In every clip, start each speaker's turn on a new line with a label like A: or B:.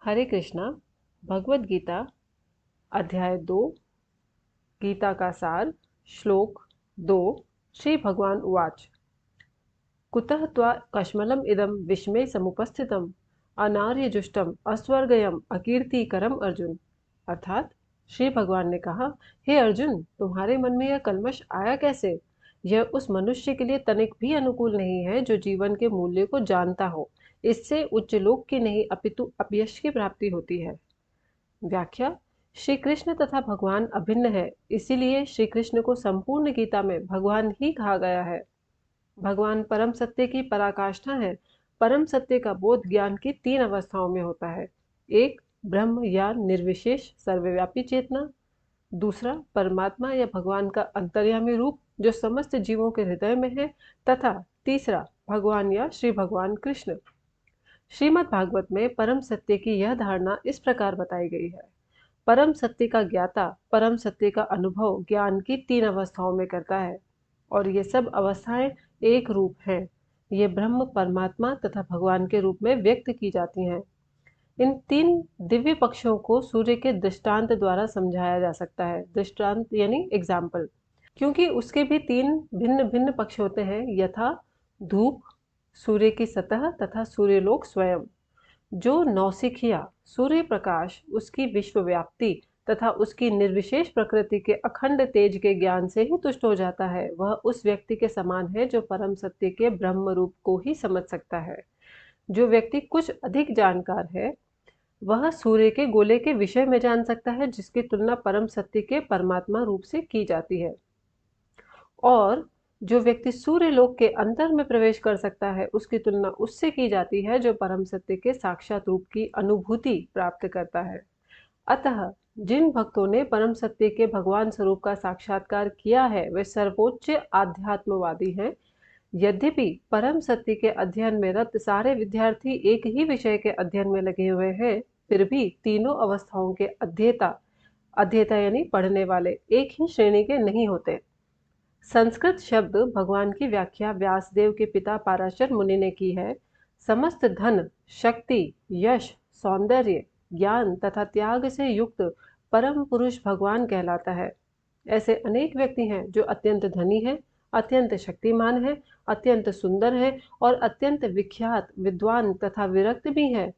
A: हरे कृष्णा। भगवद गीता अध्याय 2 गीता का सार श्लोक 2। श्री भगवान उवाच कुतः त्वा कश्मलम इदम विस्मय समुपस्थितम अनार्यजुष्टम अस्वर्गयम अकीर्तिकरम अर्जुन। अर्थात श्री भगवान ने कहा, हे अर्जुन, तुम्हारे मन में यह कल्मश आया कैसे? यह उस मनुष्य के लिए तनिक भी अनुकूल नहीं है जो जीवन के मूल्य को जानता हो। इससे उच्च लोक की नहीं अपितु अपयश की प्राप्ति होती है। व्याख्या। श्री कृष्ण तथा भगवान अभिन्न है, इसीलिए श्री कृष्ण को संपूर्ण गीता में भगवान ही कहा गया है। भगवान परम सत्य की पराकाष्ठा है। परम सत्य का बोध ज्ञान की 3 अवस्थाओं में होता है। एक, ब्रह्म या निर्विशेष सर्वव्यापी चेतना। दूसरा, परमात्मा या भगवान का अंतर्यामी रूप जो समस्त जीवों के हृदय में है। तथा तीसरा, भगवान या श्री भगवान कृष्ण। श्रीमद् भागवत में परम सत्य की यह धारणा इस प्रकार बताई गई है। परम सत्य का ज्ञाता परम सत्य का अनुभव ज्ञान की 3 अवस्थाओं में करता है, और ये सब अवस्थाएं एक रूप हैं। ये ब्रह्म, परमात्मा तथा भगवान के रूप में व्यक्त की जाती हैं। इन 3 दिव्य पक्षों को सूर्य के दृष्टांत द्वारा समझाया जा सकता है। दृष्टांत यानी एग्जाम्पल, क्योंकि उसके भी 3 भिन्न भिन्न पक्ष होते हैं, यथा धूप, सूर्य की सतह तथा सूर्यलोक स्वयं। जो नौसिखिया सूर्य प्रकाश, उसकी विश्वव्याप्ति तथा उसकी निर्विशेष प्रकृति के अखंड तेज के ज्ञान से ही तुष्ट हो जाता है, वह उस व्यक्ति के समान है जो परम सत्य के ब्रह्म रूप को ही समझ सकता है। जो व्यक्ति कुछ अधिक जानकार है, वह सूर्य के गोले के विषय में जान सकता है, जिसकी तुलना परम सत्य के परमात्मा रूप से की जाती है। और जो व्यक्ति सूर्य लोक के अंतर में प्रवेश कर सकता है, उसकी तुलना उससे की जाती है जो परम सत्य के साक्षात रूप की अनुभूति प्राप्त करता है। अतः जिन भक्तों ने परम सत्य के भगवान स्वरूप का साक्षात्कार किया है, वे सर्वोच्च आध्यात्मवादी हैं। यद्यपि परम सत्य के अध्ययन में रत सारे विद्यार्थी एक ही विषय के अध्ययन में लगे हुए हैं, फिर भी तीनों अवस्थाओं के अध्येता यानी पढ़ने वाले एक ही श्रेणी के नहीं होते। संस्कृत शब्द भगवान की व्याख्या व्यासदेव के पिता पाराशर मुनि ने की है। समस्त धन, शक्ति, यश, सौंदर्य, ज्ञान तथा त्याग से युक्त परम पुरुष भगवान कहलाता है। ऐसे अनेक व्यक्ति हैं जो अत्यंत धनी हैं, अत्यंत शक्तिमान है, अत्यंत सुंदर है और अत्यंत विख्यात, विद्वान तथा विरक्त भी है,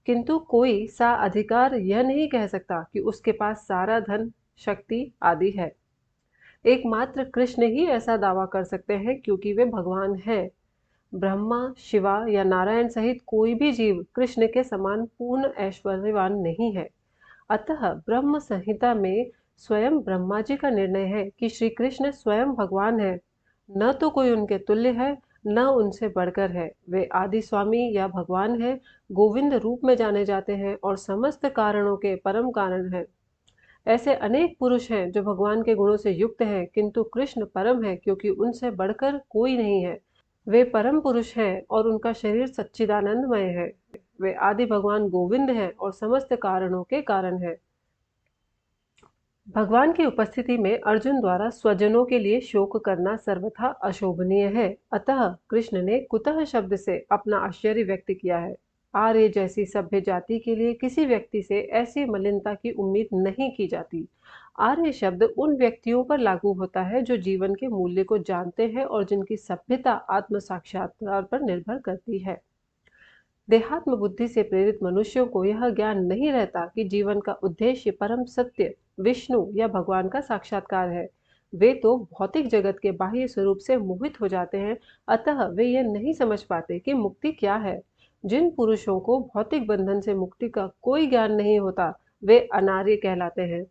A: किंतु कोई सा अधिकार यह नहीं कह सकता कि उसके पास सारा धन, शक्ति आदि है। एकमात्र कृष्ण ही ऐसा दावा कर सकते हैं, क्योंकि वे भगवान हैं। ब्रह्मा, शिवा या नारायण सहित कोई भी जीव कृष्ण के समान पूर्ण ऐश्वर्यवान नहीं है। अतः ब्रह्म संहिता में स्वयं ब्रह्मा जी का निर्णय है कि श्री कृष्ण स्वयं भगवान है। न तो कोई उनके तुल्य है, न उनसे बढ़कर है। वे आदि स्वामी या भगवान है, गोविंद रूप में जाने जाते हैं और समस्त कारणों के परम कारण हैं। ऐसे अनेक पुरुष हैं जो भगवान के गुणों से युक्त हैं, किंतु कृष्ण परम है, क्योंकि उनसे बढ़कर कोई नहीं है। वे परम पुरुष हैं और उनका शरीर सच्चिदानंदमय है। वे आदि भगवान गोविंद हैं और समस्त कारणों के कारण हैं। भगवान की उपस्थिति में अर्जुन द्वारा स्वजनों के लिए शोक करना सर्वथा अशोभनीय है। अतः कृष्ण ने कुतः शब्द से अपना आश्चर्य व्यक्त किया है। आर्य जैसी सभ्य जाति के लिए किसी व्यक्ति से ऐसी मलिनता की उम्मीद नहीं की जाती। आर्य शब्द उन व्यक्तियों पर लागू होता है जो जीवन के मूल्य को जानते हैं और जिनकी सभ्यता आत्म साक्षात्कार पर निर्भर करती है। देहात्म बुद्धि से प्रेरित मनुष्यों को यह ज्ञान नहीं रहता कि जीवन का उद्देश्य परम सत्य, विष्णु या भगवान का साक्षात्कार है। वे तो भौतिक जगत के बाह्य स्वरूप से मोहित हो जाते हैं। अतः वे यह नहीं समझ पाते कि मुक्ति क्या है। जिन पुरुषों को भौतिक बंधन से मुक्ति का कोई ज्ञान नहीं होता, वे अनार्य कहलाते हैं।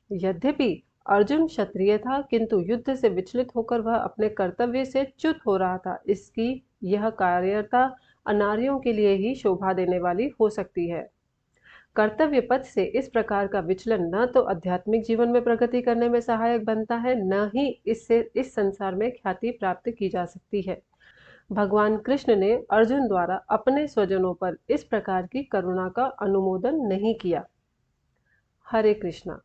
A: यद्यपि अर्जुन क्षत्रिय था, किंतु युद्ध से विचलित होकर वह अपने कर्तव्य से च्युत हो रहा था। इसकी यह कायरता अनार्यों के लिए ही शोभा देने वाली हो सकती है। कर्तव्य पथ से इस प्रकार का विचलन न तो आध्यात्मिक जीवन में प्रगति करने में सहायक बनता है, न ही इससे इस संसार में ख्याति प्राप्त की जा सकती है। भगवान कृष्ण ने अर्जुन द्वारा अपने स्वजनों पर इस प्रकार की करुणा का अनुमोदन नहीं किया। हरे कृष्णा।